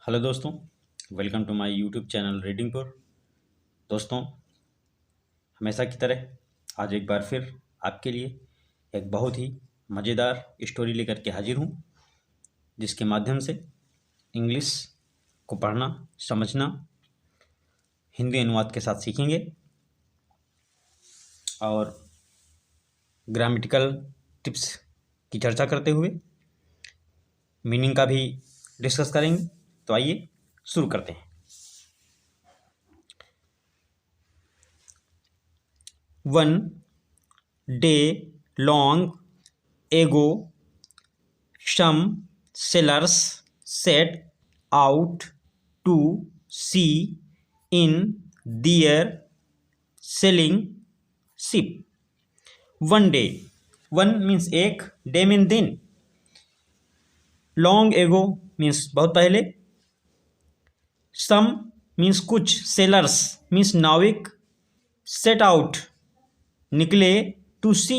Hello दोस्तों, welcome to my YouTube channel reading पर। दोस्तों, हमेशा की तरह आज एक बार फिर आपके लिए एक बहुत ही मज़ेदार स्टोरी लेकर के हाजिर हूँ, जिसके माध्यम से इंग्लिश को पढ़ना, समझना, हिंदी अनुवाद के साथ सीखेंगे और ग्रामेटिकल टिप्स की चर्चा करते हुए मीनिंग का भी डिस्कस करेंगे। तो आइए शुरू करते हैं। One day long ago, some sailors set out to sea in their sailing ship. One day, one means एक, day means दिन, long ago means बहुत पहले, some means कुछ, sailors means नाविक, set out निकले, टू सी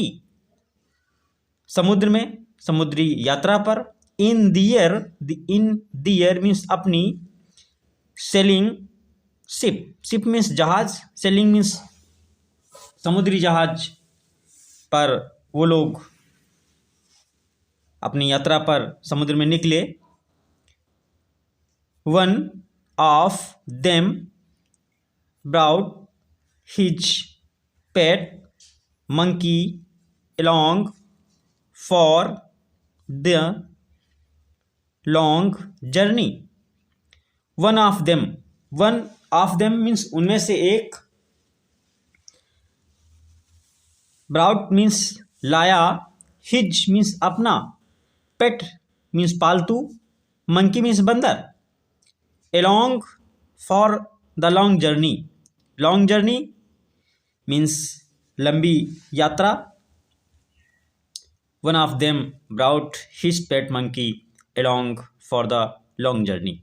समुद्र में, समुद्री यात्रा पर, इन दियर मीन्स अपनी, सेलिंग शिप, शिप मीन्स जहाज, सेलिंग मीन्स समुद्री जहाज पर वो लोग अपनी यात्रा पर समुद्र में निकले। One of them brought his pet monkey along for the long journey. One of them means उनमें से एक, brought means लाया, his means अपना, pet means पालतू, monkey means बंदर, along for the long journey means लंबी यात्रा। One of them brought his pet monkey along for the long journey.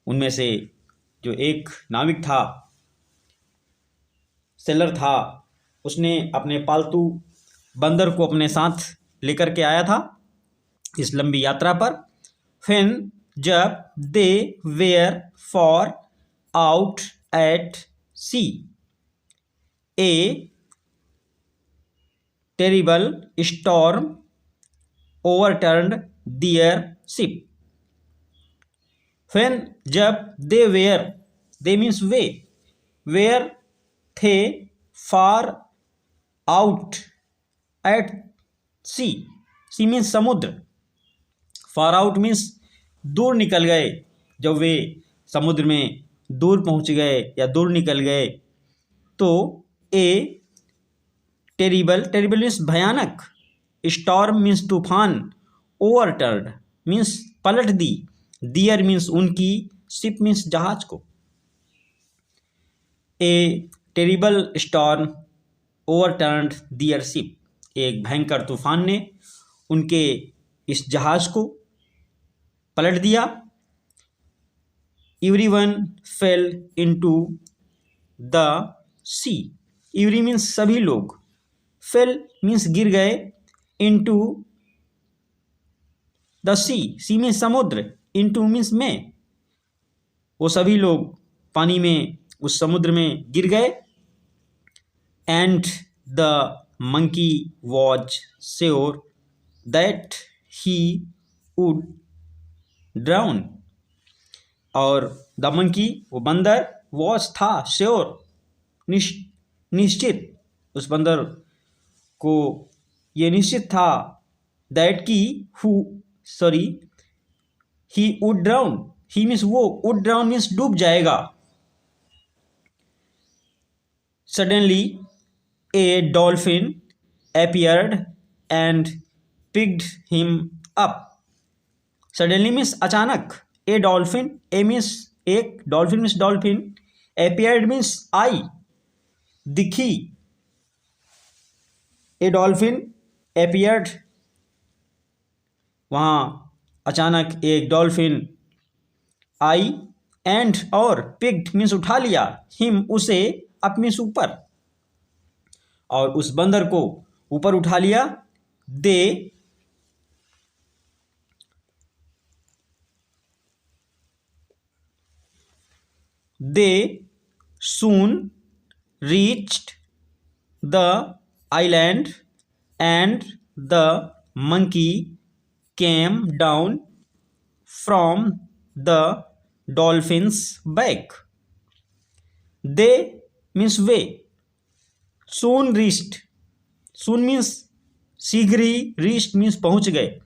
उनमें से जो एक नाविक था, सेलर था, उसने अपने पालतू बंदर को अपने साथ लेकर के आया था इस लंबी यात्रा पर। फिर जब they were far out at sea, a terrible storm overturned their ship. When जब they were, they means way, were थे, far out at sea means समुद्र, far out means दूर निकल गए, जब वे समुद्र में दूर पहुंच गए या दूर निकल गए। तो ए टेरिबल मीन्स भयानक, स्टॉर्म मीन्स तूफान, ओवरटर्ड मीन्स पलट दी, दियर मीन्स उनकी, शिप मीन्स जहाज को। A terrible storm overturned their ship, एक भयंकर तूफान ने उनके इस जहाज को पलट दिया। Everyone fell into the sea, every means सभी लोग, फेल मीन्स गिर गए, इनटू द सी मीन्स समुद्र, इनटू मीन्स में, वो सभी लोग पानी में, उस समुद्र में गिर गए। And the monkey was sure that he would drown, और द मंकी वो बंदर, वॉज था, श्योर निश्चित, उस बंदर को ये निश्चित था, दैट की he would drown, he means वो, वुड ड्राउन मीन्स डूब जाएगा। Suddenly A dolphin appeared and picked him up. Suddenly means अचानक, ए डॉल्फिन, ए मीन्स एक, dolphin means dolphin, appeared means I, दिखी, ए डॉल्फिन appeared, वहाँ अचानक एक डॉल्फिन आई, एंड और पिक्ड मीन्स उठा लिया, हिम उसे, अप मीन्स ऊपर, और उस बंदर को ऊपर उठा लिया। दे दे soon reached the island and the monkey came down from the dolphin's back. They means way, soon reached, soon means शीघ्र ही, reached means पहुंच गए,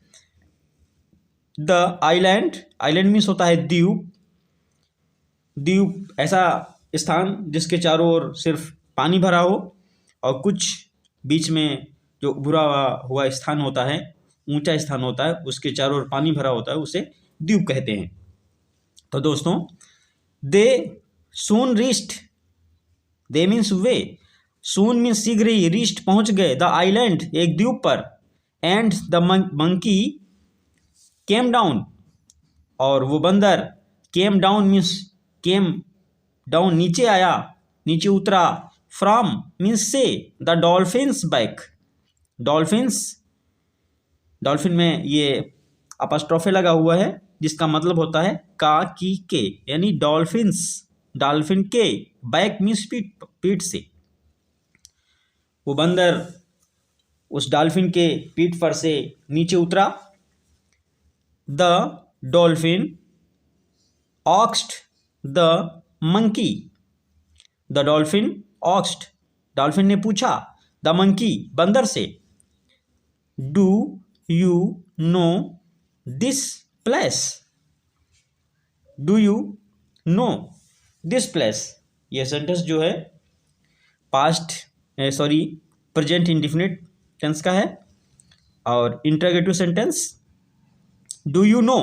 the island, island means होता है द्वीप, द्वीप ऐसा स्थान जिसके चारों ओर सिर्फ पानी भरा हो और कुछ बीच में जो भरा हुआ स्थान होता है, ऊंचा स्थान होता है, उसके चारों ओर पानी भरा होता है, उसे द्वीप कहते हैं। तो दोस्तों, they soon reached, they means वे, सून मीन्स शीघ्र ही, रीच्ड पहुंच गए, द आइलैंड एक द्वीप पर, and the monkey came down और वो बंदर, came down means came down नीचे आया, नीचे उतरा, फ्रॉम मीन्स से, the dolphins back, dolphins, dolphin में ये अपस्ट्रोफे लगा हुआ है जिसका मतलब होता है का की के, यानी डॉल्फिन्स, डॉल्फिन के, बैक मीन्स पीठ, पीठ से, वो बंदर उस डॉल्फिन के पीठ पर से नीचे उतरा, the dolphin ऑक्स्ड the monkey, the dolphin ऑक्स्ड, dolphin ने पूछा, द मंकी बंदर से, do you know this place, do you know this place, यह सेंटेंस जो है पास्ट प्रेजेंट इंडिफिनिट टेंस का है, और interrogative sentence, do you know,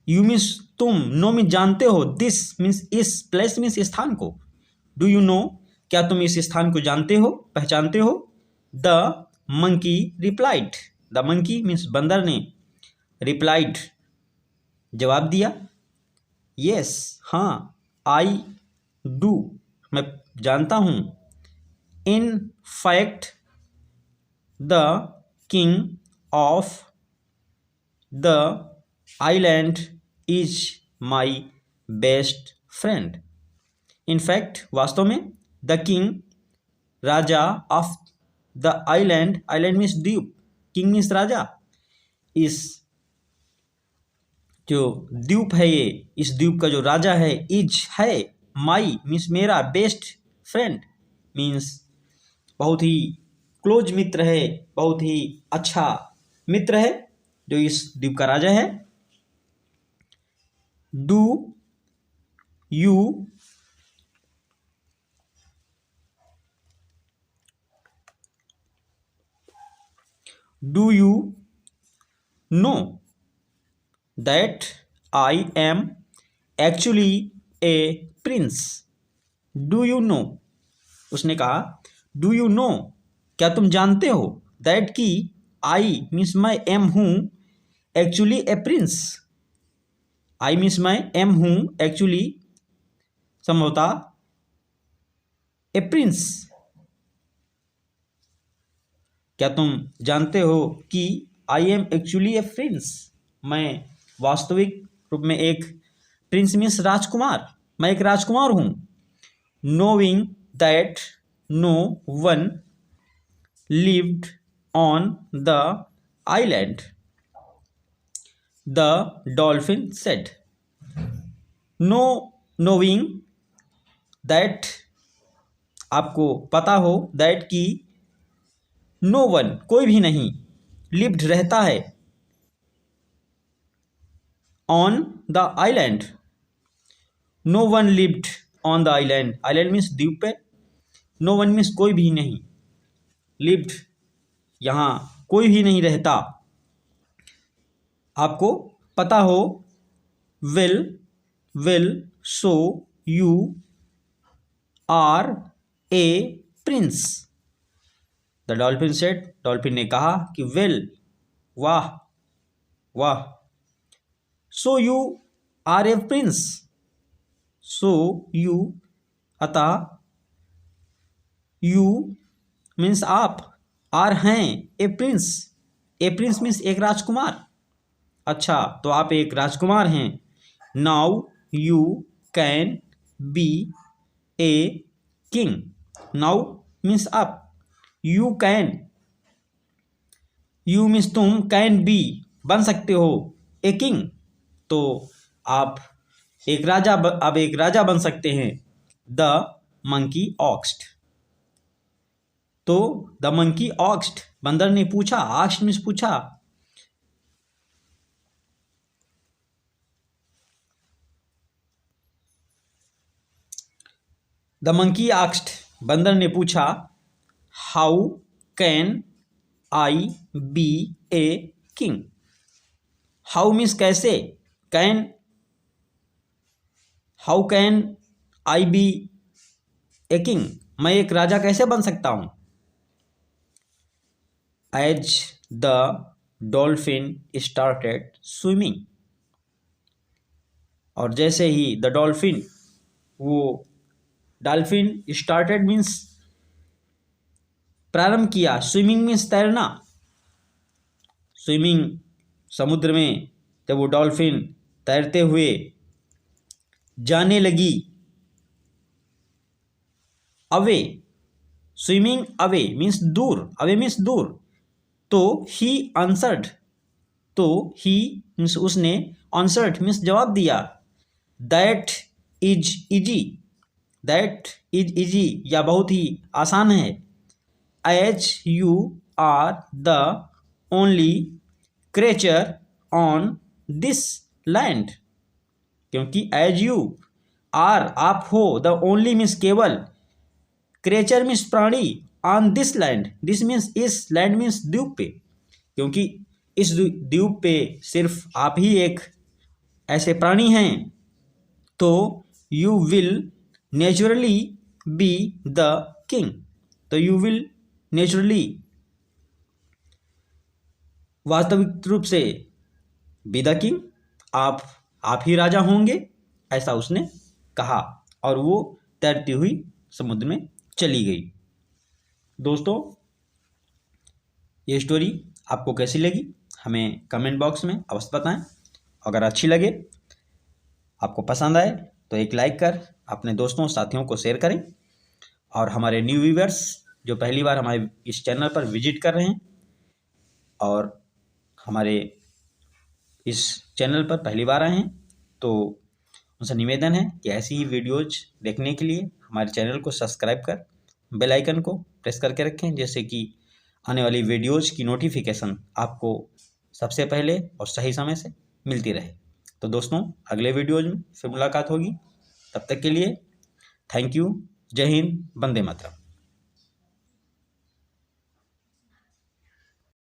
you means तुम, नो मीन्स जानते हो, दिस मीन्स इस, प्लेस मीन्स स्थान को, डू यू नो क्या तुम इस स्थान को जानते हो, पहचानते हो, the monkey replied, the monkey means बंदर ने, रिप्लाइड जवाब दिया, यस हाँ, आई डू मैं जानता हूँ, in fact the king of the island is my best friend, in fact वास्तव में, the king Raja of the island, island means द्वीप, किंग मीन्स राजा, इस जो द्वीप है ये, इस द्वीप का जो राजा है, इज है, माई मीन्स मेरा, बेस्ट फ्रेंड मीन्स बहुत ही क्लोज मित्र है, बहुत ही अच्छा मित्र है जो इस द्वीप का राजा है। Do you know that I am actually A Prince, do you know, उसने कहा डू यू नो क्या तुम जानते हो, दैट की आई मीन्स मैं, एम हूँ, actually A Prince, I means मैं, एम हूँ, एक्चुअली संभवतः ए प्रिंस, क्या तुम जानते हो कि I am actually A Prince, मैं वास्तविक रूप में एक, प्रिंस मीन्स राजकुमार, मैं एक राजकुमार हूँ, knowing that no one lived on the island, the dolphin said, knowing that आपको पता हो, दैट की नो वन कोई भी नहीं, लिव्ड रहता है, on the island, no one lived on the island, island means द्वीप पे, नो वन मीन्स कोई भी नहीं, लिव्ड यहाँ कोई भी नहीं रहता, आपको पता हो, will so you are a prince, the dolphin said, dolphin ने कहा कि वेल, वाह वाह, so you are a prince, so you अतः, यू मीन्स आप, आर हैं, a prince, a prince means एक राजकुमार, अच्छा तो आप एक राजकुमार हैं, now you can be a king. Now means आप. यू कैन, यू मीन्स तुम, कैन बी बन सकते हो, ए किंग तो आप एक राजा, अब एक राजा बन सकते हैं. द मंकी ऑक्स्ड. तो द मंकी ऑक्स्ड, बंदर ने पूछा. आस्क्ड मीन्स पूछा. द मंकी आस्क्ड, बंदर ने पूछा. How can I be a king. How means कैसे. Can, how can I be a king, मैं एक राजा कैसे बन सकता हूं. As the dolphin started swimming. और जैसे ही द डॉल्फिन, वो डॉल्फिन स्टार्टेड मीन्स प्रारंभ किया. स्विमिंग मीन्स तैरना. स्विमिंग, समुद्र में जब वो डॉल्फिन तैरते हुए जाने लगी. अवे, स्विमिंग अवे मीन्स दूर. अवे मीन्स दूर. तो ही आंसर्ड, तो ही मीन्स उसने, आंसर्ड मीन्स जवाब दिया. That is easy. That is easy या बहुत ही आसान है. As you are the only creature on this land. क्योंकि एज यू आर, आप हो, द ओनली मीन्स केवल, क्रेचर मीन्स प्राणी, on this land, this means इस, लैंड मीन्स द्वीप पे. क्योंकि इस द्वीप पे सिर्फ आप ही एक ऐसे प्राणी हैं. तो you will naturally be the king. तो यू विल नेचुरली, वास्तविक रूप से, बी द किंग, आप ही राजा होंगे, ऐसा उसने कहा. और वो तैरती हुई समुद्र में चली गई. दोस्तों, ये स्टोरी आपको कैसी लगी हमें कमेंट बॉक्स में अवश्य बताएं. अगर अच्छी लगे, आपको पसंद आए तो एक लाइक कर अपने दोस्तों साथियों को शेयर करें. और हमारे न्यू व्यूअर्स जो पहली बार हमारे इस चैनल पर विजिट कर रहे हैं और हमारे इस चैनल पर पहली बार आए हैं, तो उनसे निवेदन है कि ऐसी ही वीडियोज देखने के लिए हमारे चैनल को सब्सक्राइब कर बेल आइकन को प्रेस करके रखें, जैसे कि आने वाली वीडियोज की नोटिफिकेशन आपको सबसे पहले और सही समय से मिलती रहे. तो दोस्तों, अगले वीडियोज में फिर मुलाकात होगी. तब तक के लिए थैंक यू. जय हिंद. वंदे मातरम.